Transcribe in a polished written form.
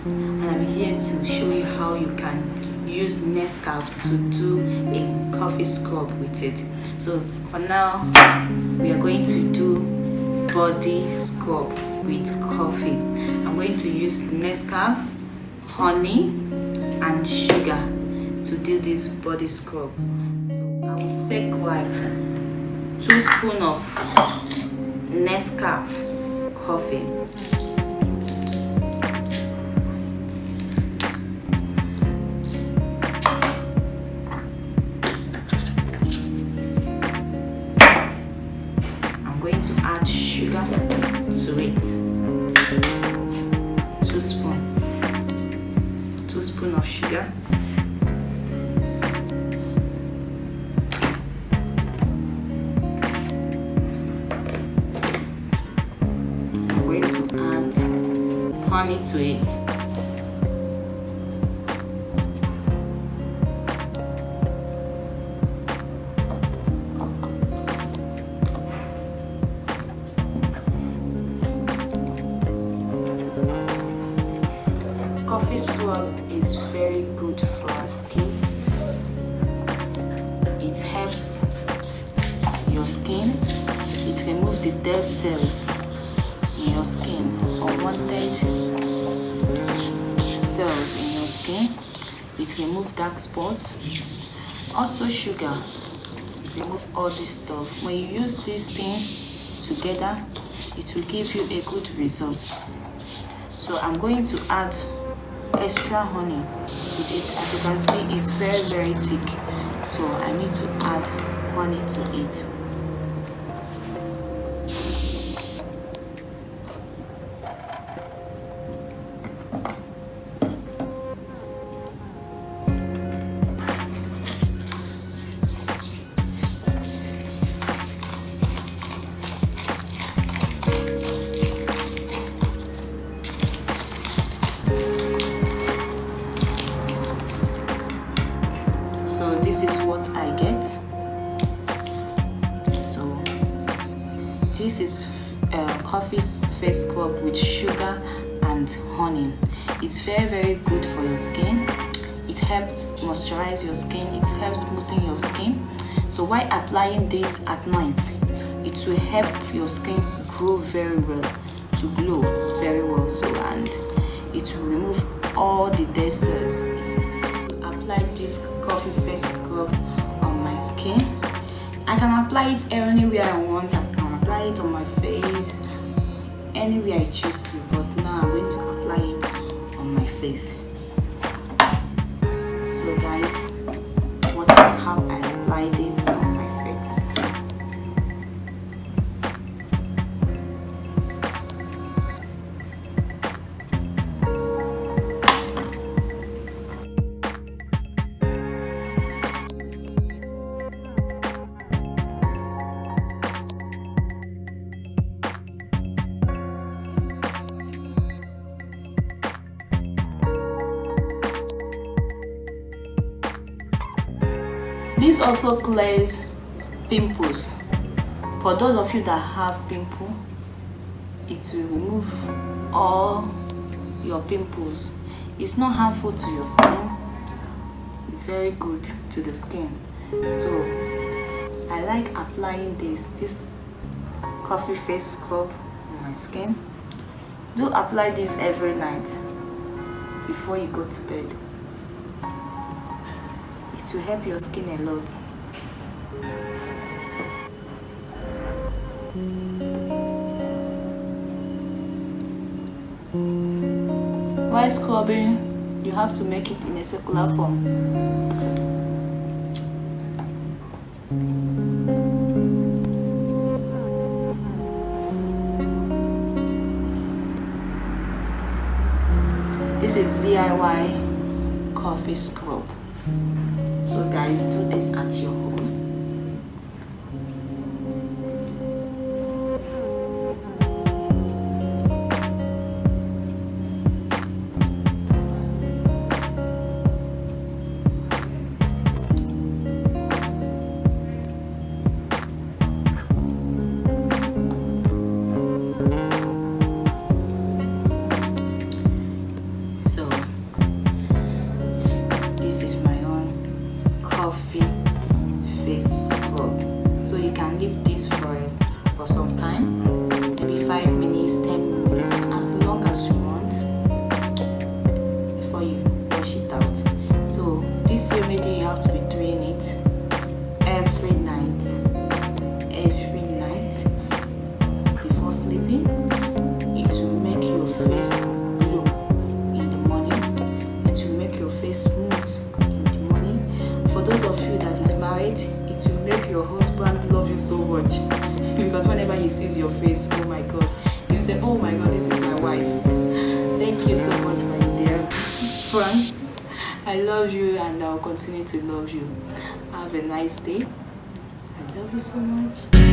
and I'm here to show you how you can use Nescafe to do a coffee scrub with it. So for now, we are going to do body scrub with coffee. I'm going to use Nescafe, honey, and sugar to do this body scrub. So I will take like 2 spoons of Nescafe coffee. I'm going to add sugar to it. 2 spoons of sugar. Honey to it. Coffee scrub is very good for our skin. It helps your skin. It removes the dead cells in your skin, unwanted cells in your skin. It removes dark spots. Also sugar, remove all this stuff. When you use these things together, it will give you a good result. So I'm going to add extra honey to this. As you can see, it's very thick, so I need to add honey to it. So this is what I get. So this is coffee face scrub with sugar and honey. It's very good for your skin. It helps moisturize your skin. It helps smoothen your skin. So while applying this at night, it will help your skin grow very well, to glow very well. So, and it will remove all the dead cells. To apply this coffee face scrub on my skin, I can apply it anywhere I want. I can apply it on my face, anywhere I choose to, but now I'm going to apply it on my face. So guys, watch out how I apply this on my face. This also clears pimples. For those of you that have pimple, it will remove all your pimples. It's not harmful to your skin. It's very good to the skin. So I like applying this coffee face scrub on my skin. Do apply this every night before you go to bed. It will help your skin a lot. While scrubbing, you have to make it in a circular form. This is DIY coffee scrub. So guys, do this at your home. So this is my own coffee face scrub. So you can leave this for some time, maybe 5 minutes, 10 minutes, as long as you want, before you wash it out. So this remedy, you have to be doing it every night before sleeping. It will make your face glow in the morning. It will make your face smooth in the morning. For those of you that is married, it will make your husband love you so much because whenever he sees your face, oh my god, he'll say, oh my god, this is my wife. Thank you so much, my dear friends. I love you and I'll continue to love you. Have a nice day. I love you so much.